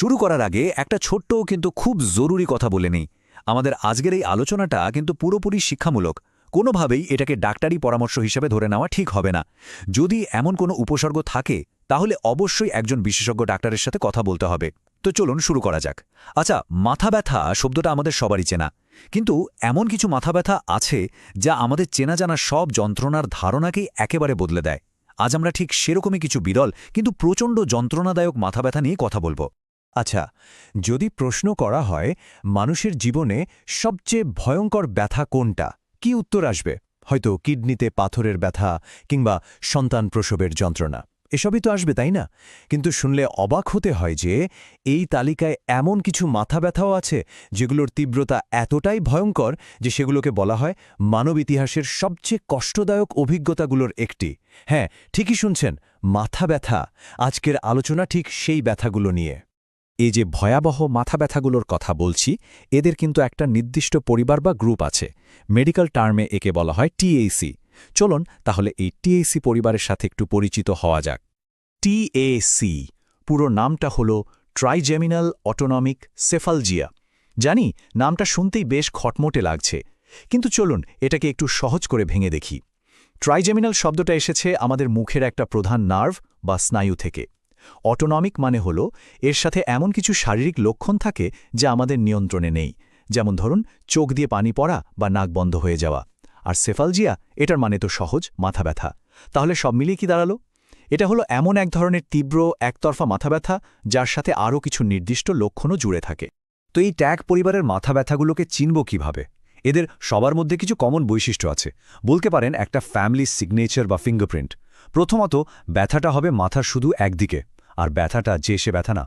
শুরু করার আগে একটা ছোট্ট কিন্তু খুব জরুরি কথা বলে নেই। আমাদের আজকের এই আলোচনাটা কিন্তু পুরোপুরি শিক্ষামূলক। কোনোভাবেই এটাকে ডাক্তারি পরামর্শ হিসেবে ধরে নেওয়া ঠিক হবে না। যদি এমন কোনো উপসর্গ থাকে তাহলে অবশ্যই একজন বিশেষজ্ঞ ডাক্তারের সাথে কথা বলতে হবে। তো চলুন শুরু করা যাক। আচ্ছা, মাথা ব্যথা শব্দটা আমাদের সবারই চেনা, কিন্তু এমন কিছু মাথা ব্যথা আছে যা আমাদের চেনা জানা সব যন্ত্রণার ধারণাকেই একেবারে বদলে দেয়। আজ আমরা ঠিক সেরকমই কিছু বিরল কিন্তু প্রচণ্ড যন্ত্রণাদায়ক মাথা ব্যথা নিয়ে কথা বলবো। আচ্ছা, যদি প্রশ্ন করা হয় মানুষের জীবনে সবচেয়ে ভয়ঙ্কর ব্যথা কোনটা, কি উত্তর আসবে? হয়তো কিডনিতে পাথরের ব্যথা কিংবা সন্তান প্রসবের যন্ত্রণা, এসবই তো আসবে, তাই না? কিন্তু শুনলে অবাক হতে হয় যে এই তালিকায় এমন কিছু মাথা ব্যথাও আছে যেগুলোর তীব্রতা এতটাই ভয়ঙ্কর যে সেগুলোকে বলা হয় মানব ইতিহাসের সবচেয়ে কষ্টদায়ক অভিজ্ঞতাগুলোর একটি। হ্যাঁ, ঠিকই শুনছেন, মাথা ব্যথা। আজকের আলোচনা ঠিক সেই ব্যথাগুলো নিয়ে। এই যে ভয়াবহ মাথা ব্যথাগুলোর কথা বলছি, এদের কিন্তু একটা নির্দিষ্ট পরিবার বা গ্রুপ আছে। মেডিকেল টার্মে একে বলা হয় টিএসি। চলুন তাহলে এই টিএসি পরিবারের সাথে একটু পরিচিত হওয়া যাক। টিএসি পুরো নামটা হল ট্রাইজেমিনাল অটোনমিক সেফালজিয়া। জানি নামটা শুনতেই বেশ খটমটে লাগছে, কিন্তু চলুন এটাকে একটু সহজ করে ভেঙে দেখি। ট্রাইজেমিনাল শব্দটা এসেছে আমাদের মুখের একটা প্রধান নার্ভ বা স্নায়ু থেকে। অটোনমিক মানে হল এর সাথে এমন কিছু শারীরিক লক্ষণ থাকে যা আমাদের নিয়ন্ত্রণে নেই, যেমন ধরুন চোখ দিয়ে পানি পড়া বা নাক বন্ধ হয়ে যাওয়া। আর সেফালজিয়া, এটার মানে তো সহজ মাথা ব্যথা। তাহলে সব মিলিয়ে কি দাঁড়ালো? এটা হলো এমন এক ধরনের তীব্র একতরফা মাথা ব্যথা যার সাথে আরও কিছু নির্দিষ্ট লক্ষণও জুড়ে থাকে। তো এই ট্যাগ পরিবারের মাথা ব্যথাগুলোকে চিনব কিভাবে? এদের সবার মধ্যে কিছু কমন বৈশিষ্ট্য আছে, বলতে পারেন একটা ফ্যামিলি সিগনেচার বা ফিঙ্গারপ্রিন্ট। প্রথমত, ব্যথাটা হবে মাথার শুধু একদিকে, আর ব্যথাটা যে সে ব্যথা না,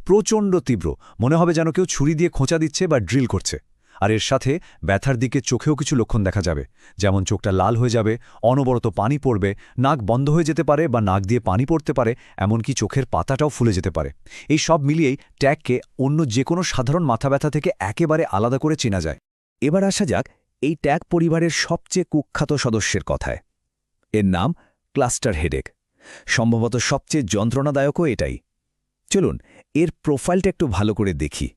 প্রচণ্ড তীব্র, মনে হবে যেন কেউ ছুরি দিয়ে খোঁচা দিচ্ছে বা ড্রিল করছে। আর এর সাথে ব্যথার দিকে চোখেও কিছু লক্ষণ দেখা যাবে, যেমন চোখটা লাল হয়ে যাবে, অনবরত পানি পড়বে, নাক বন্ধ হয়ে যেতে পারে বা নাক দিয়ে পানি পড়তে পারে, এমনকি চোখের পাতাটাও ফুলে যেতে পারে। এই সব মিলিয়েই ট্যাগকে অন্য যে কোনো সাধারণ মাথা ব্যথা থেকে একেবারে আলাদা করে চেনা যায়। এবার আসা যাক এই ট্যাগ পরিবারের সবচেয়ে কুখ্যাত সদস্যের কথায়। এর নাম ক্লাস্টার হেডেক। সম্ভবত সবচেয়ে যন্ত্রণাদায়কও এটাই। চলুন এর প্রোফাইলটা একটু ভালো করে দেখি,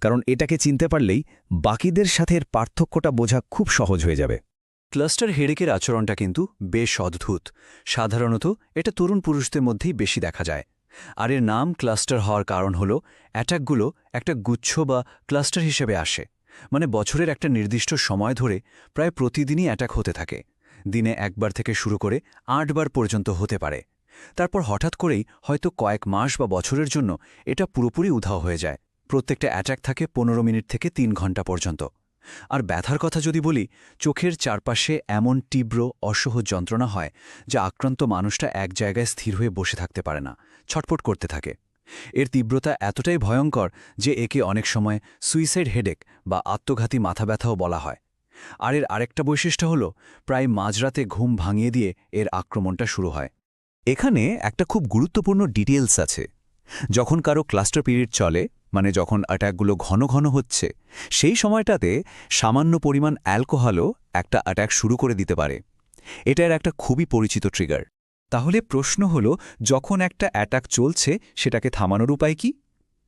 কারণ এটাকে চিনতে পারলেই বাকিদের সাথে এর পার্থক্যটা বোঝা খুব সহজ হয়ে যাবে। ক্লাস্টার হেডেকের আচরণটা কিন্তু বেশ অদ্ভুত। সাধারণত এটা তরুণ পুরুষদের মধ্যেই বেশি দেখা যায়। আর এর নাম ক্লাস্টার হওয়ার কারণ হল অ্যাটাকগুলো একটা গুচ্ছ বা ক্লাস্টার হিসেবে আসে। মানে বছরের একটা নির্দিষ্ট সময় ধরে প্রায় প্রতিদিনই অ্যাটাক হতে থাকে। দিনে একবার থেকে শুরু করে ৮ বার পর্যন্ত হতে পারে। তারপর হঠাৎ করেই হয়তো কয়েক মাস বা বছরের জন্য এটা পুরোপুরি উধাও হয়ে যায়। প্রত্যেকটা অ্যাটাক থাকে ১৫ মিনিট থেকে ৩ ঘন্টা পর্যন্ত। আর ব্যথার কথা যদি বলি, চোখের চারপাশে এমন তীব্র অসহ্য যন্ত্রণা হয় যা আক্রান্ত মানুষটা এক জায়গায় স্থির হয়ে বসে থাকতে পারে না, ছটফট করতে থাকে। এর তীব্রতা এতটাই ভয়ঙ্কর যে একে অনেক সময় সুইসাইড হেডেক বা আত্মঘাতী মাথা ব্যথাও বলা হয়। আর এর আরেকটা বৈশিষ্ট্য হল প্রায় মাঝরাতে ঘুম ভাঙিয়ে দিয়ে এর আক্রমণটা শুরু হয়। এখানে একটা খুব গুরুত্বপূর্ণ ডিটেলস আছে। যখন কারো ক্লাস্টার পিরিয়ড চলে, মানে যখন অ্যাটাকগুলো ঘন ঘন হচ্ছে, সেই সময়টাতে সামান্য পরিমাণ অ্যালকোহলও একটা অ্যাটাক শুরু করে দিতে পারে। এটার একটা খুবই পরিচিত ট্রিগার। তাহলে প্রশ্ন হল, যখন একটা অ্যাটাক চলছে সেটাকে থামানোর উপায় কি?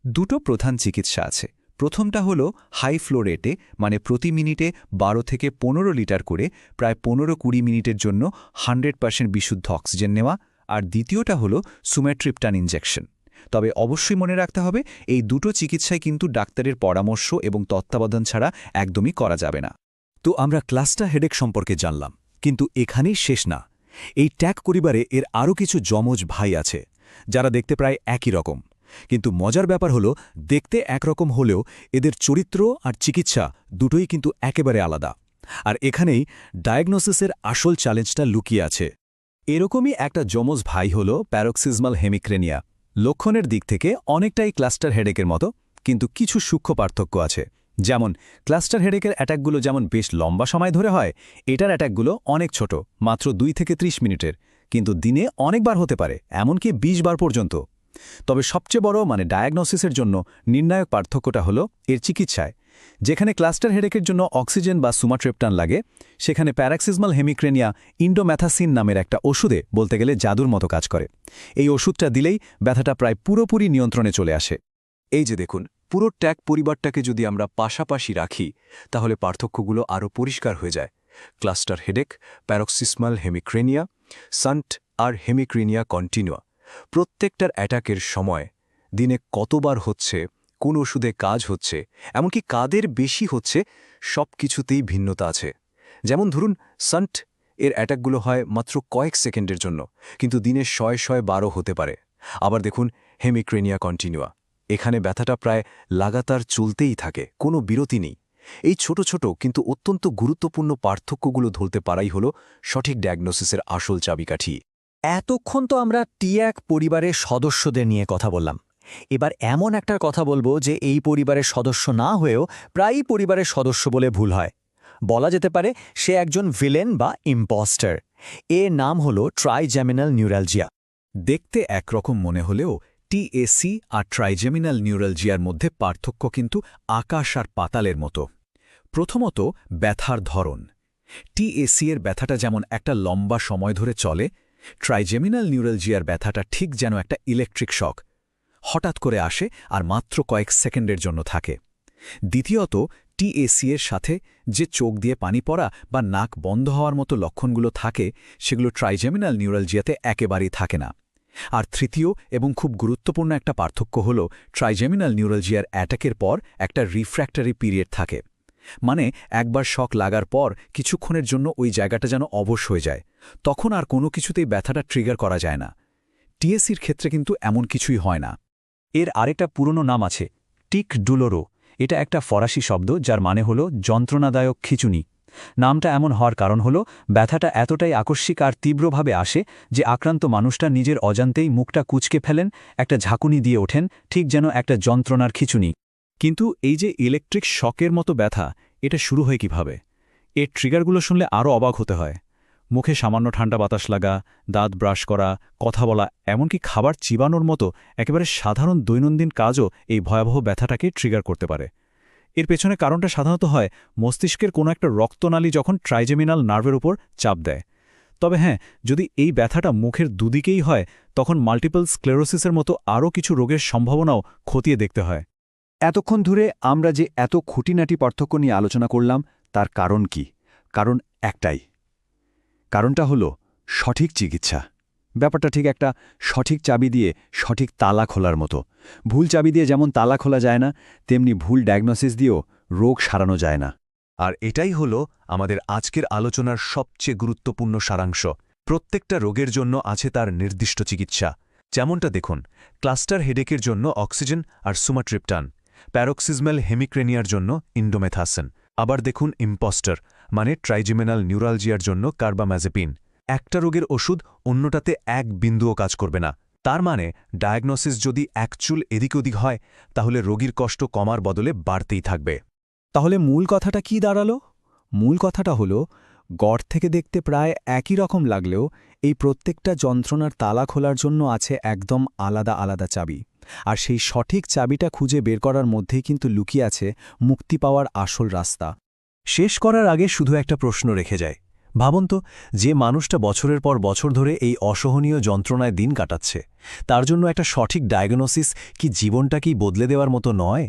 দুটো প্রধান চিকিৎসা আছে। প্রথমটা হলো হাই ফ্লো রেটে, মানে প্রতি মিনিটে ১২ থেকে ১৫ লিটার করে প্রায় ১৫-২০ মিনিটের জন্য 100% বিশুদ্ধ অক্সিজেন নেওয়া। আর দ্বিতীয়টা হলো সুমেট্রিপটান ইনজেকশন। তবে অবশ্যই মনে রাখতে হবে, এই দুটো চিকিৎসায় কিন্তু ডাক্তারের পরামর্শ এবং তত্ত্বাবধান ছাড়া একদমই করা যাবে না। তো আমরা ক্লাস্টার হেডেক সম্পর্কে জানলাম, কিন্তু এখানেই শেষ না। এই ট্যাগ পরিবারে এর আরও কিছু যমজ ভাই আছে, যারা দেখতে প্রায় একই রকম। কিন্তু মজার ব্যাপার হলো, দেখতে একরকম হলেও এদের চরিত্র আর চিকিৎসা দুটোই কিন্তু একেবারে আলাদা। আর এখানেই ডায়াগনোসিসের আসল চ্যালেঞ্জটা লুকিয়ে আছে। এরকমই একটা যমজ ভাই হল প্যারক্সিজমাল হেমিক্রেনিয়া। লক্ষণের দিক থেকে অনেকটাই ক্লাস্টার হেডেকের মতো, কিন্তু কিছু সূক্ষ্ম পার্থক্য আছে। যেমন ক্লাস্টার হেডেকের অ্যাটাকগুলো যেমন বেশ লম্বা সময় ধরে হয়, এটার অ্যাটাকগুলো অনেক ছোট, মাত্র ২ থেকে ৩০ মিনিটের, কিন্তু দিনে অনেকবার হতে পারে, এমনকি ২০ বার পর্যন্ত। তবে সবচেয়ে বড় ডায়াগনোসিসের জন্য নির্ণায়ক পার্থক্যটা হলো এর চিকিৎসায়। যেখানে ক্লাস্টার হেডেকের জন্য অক্সিজেন বা সুমাট্রেপটান লাগে, সেখানে প্যারাক্সিজমাল হেমিক্রেনিয়া ইন্ডোম্যাথাসিন নামের একটা ওষুধে বলতে গেলে জাদুর মতো কাজ করে। এই ওষুধটা দিলেই ব্যথাটা প্রায় পুরোপুরি নিয়ন্ত্রণে চলে আসে। এই যে দেখুন, পুরো ট্যাগ পরিবারটাকে যদি আমরা পাশাপাশি রাখি তাহলে পার্থক্যগুলো আরও পরিষ্কার হয়ে যায়। ক্লাস্টার হেডেক, প্যারক্সিসমাল হেমিক্রেনিয়া, সান্ট আর হেমিক্রেনিয়া কন্টিনিউয়া, প্রত্যেকটার অ্যাটাকের সময়, দিনে কতবার হচ্ছে, কোন ওষুধে কাজ হচ্ছে, এমনকি কাদের বেশি হচ্ছে, সব কিছুতেই ভিন্নতা আছে। যেমন ধরুন, সান্ট এর অ্যাটাকগুলো হয় মাত্র কয়েক সেকেন্ডের জন্য, কিন্তু দিনে ১০০-১২ হতে পারে। আবার দেখুন হেমিক্রেনিয়া কন্টিনিউয়া, এখানে ব্যথাটা প্রায় লাগাতার চলতেই থাকে, কোনো বিরতি নেই। এই ছোট ছোট কিন্তু অত্যন্ত গুরুত্বপূর্ণ পার্থক্যগুলো ধরতে পারাই হল সঠিক ডায়াগনোসিসের আসল চাবিকাঠি। এতক্ষণ তো আমরা টিয়াক পরিবারের সদস্যদের নিয়ে কথা বললাম। এবার এমন একটা কথা বলবো যে এই পরিবারের সদস্য না হয়েও প্রায়ই পরিবারের সদস্য বলে ভুল হয়। বলা যেতে পারে সে একজন ভিলেন বা ইম্পস্টার। এর নাম হল ট্রাইজেমিনাল নিউরালজিয়া। দেখতে একরকম মনে হলেও টিএসি আর ট্রাইজেমিনাল নিউরালজিয়ার মধ্যে পার্থক্য কিন্তু আকাশ আর পাতালের মতো। প্রথমত, ব্যথার ধরন। টিএসি এর ব্যথাটা যেমন একটা লম্বা সময় ধরে চলে, ট্রাইজেমিনাল নিউরালজিয়ার ব্যথাটা ঠিক যেন একটা ইলেকট্রিক শক, হঠাৎ করে আসে আর মাত্র কয়েক সেকেন্ডের জন্য থাকে। দ্বিতীয়ত, টিএসি এর সাথে যে চোখ দিয়ে পানি পড়া বা নাক বন্ধ হওয়ার মতো লক্ষণগুলো থাকে, সেগুলো ট্রাইজেমিনাল নিউরালজিয়াতে একেবারেই থাকে না। আর তৃতীয় এবং খুব গুরুত্বপূর্ণ একটা পার্থক্য হল ট্রাইজেমিনাল নিউরালজিয়ার অ্যাটাকের পর একটা রিফ্র্যাক্টরি পিরিয়ড থাকে। মানে একবার শক লাগার পর কিছুক্ষণের জন্য ওই জায়গাটা যেন অবশ হয়ে যায়, তখন আর কোনো কিছুতেই ব্যথাটা ট্রিগার করা যায় না। টিএসির ক্ষেত্রে কিন্তু এমন কিছুই হয় না। এর আরেকটা পুরনো নাম আছে, টিক ডুলোরো। এটা একটা ফরাসি শব্দ যার মানে হল যন্ত্রণাদায়ক খিঁচুনি। নামটা এমন হওয়ার কারণ হল ব্যথাটা এতটাই আকস্মিক আর তীব্রভাবে আসে যে আক্রান্ত মানুষটা নিজের অজান্তেই মুখটা কুঁচকে ফেলেন, একটা ঝাঁকুনি দিয়ে ওঠেন, ঠিক যেন একটা যন্ত্রণার খিঁচুনি। কিন্তু এই যে ইলেকট্রিক শকের মতো ব্যথা, এটা শুরু হয় কিভাবে? এর ট্রিগারগুলো শুনলে আরও অবাক হতে হয়। মুখে সামান্য ঠান্ডা বাতাস লাগা, দাঁত ব্রাশ করা, কথা বলা, এমনকি খাবার চিবানোর মতো একেবারে সাধারণ দৈনন্দিন কাজও এই ভয়াবহ ব্যথাটাকে ট্রিগার করতে পারে। এর পেছনে কারণটা সাধারণত হয় মস্তিষ্কের কোনো একটা রক্তনালী যখন ট্রাইজেমিনাল নার্ভের উপর চাপ দেয়। তবে হ্যাঁ, যদি এই ব্যথাটা মুখের দুদিকেই হয়, তখন মাল্টিপল স্ক্লেরোসিসের মতো আরও কিছু রোগের সম্ভাবনাও খতিয়ে দেখতে হয়। এতক্ষণ ধরে আমরা যে এত খুঁটিনাটি পার্থক্য নিয়ে আলোচনা করলাম, তার কারণ কি? কারণ একটাই। কারণটা হলো সঠিক চিকিৎসা। ব্যাপারটা ঠিক একটা সঠিক চাবি দিয়ে সঠিক তালা খোলার মতো। ভুল চাবি দিয়ে যেমন তালা খোলা যায় না, তেমনি ভুল ডায়াগনোসিস দিয়েও রোগ সারানো যায় না। আর এটাই হলো আমাদের আজকের আলোচনার সবচেয়ে গুরুত্বপূর্ণ সারাংশ। প্রত্যেকটা রোগের জন্য আছে তার নির্দিষ্ট চিকিৎসা। যেমনটা দেখুন, ক্লাস্টার হেডেকের জন্য অক্সিজেন আর সুমাট্রিপটান, প্যারক্সিসমাল হেমিক্রেনিয়ার জন্য ইন্ডোমেথাসিন। আবার দেখুন ইম্পস্টার মানে ট্রাইজেমিনাল নিউরালজিয়ার জন্য কার্বামাজেপিন। একটা রোগের ওষুধ অন্যটাতে এক বিন্দুও কাজ করবে না। তার মানে ডায়াগনোসিস যদি এক চুল এদিক ওদিক হয়, তাহলে রোগীর কষ্ট কমার বদলে বাড়তেই থাকবে। তাহলে মূল কথাটা কি দাঁড়ালো? মূল কথাটা হলো, গড় থেকে দেখতে প্রায় একই রকম লাগলেও এই প্রত্যেকটা যন্ত্রণার তালা খোলার জন্য আছে একদম আলাদা আলাদা চাবি। আর সেই সঠিক চাবিটা খুঁজে বের করার মধ্যেই কিন্তু লুকিয়ে আছে মুক্তি পাওয়ার আসল রাস্তা। শেষ করার আগে শুধু একটা প্রশ্ন রেখে যায়। ভাবুন তো, যে মানুষটা বছরের পর বছর ধরে এই অসহনীয় যন্ত্রণায় দিন কাটাচ্ছে, তার জন্য একটা সঠিক ডায়াগনোসিস কি জীবনটাকেই বদলে দেওয়ার মতো নয়?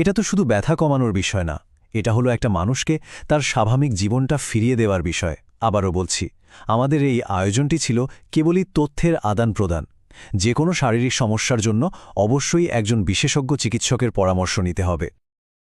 এটা তো শুধু ব্যথা কমানোর বিষয় না, এটা হলো একটা মানুষকে তার স্বাভাবিক জীবনটা ফিরিয়ে দেওয়ার বিষয়। আবারও বলছি, আমাদের এই আয়োজনটি ছিল কেবলই তথ্যের আদান প্রদান। যে কোনো শারীরিক সমস্যার জন্য অবশ্যই একজন বিশেষজ্ঞ চিকিৎসকের পরামর্শ নিতে হবে।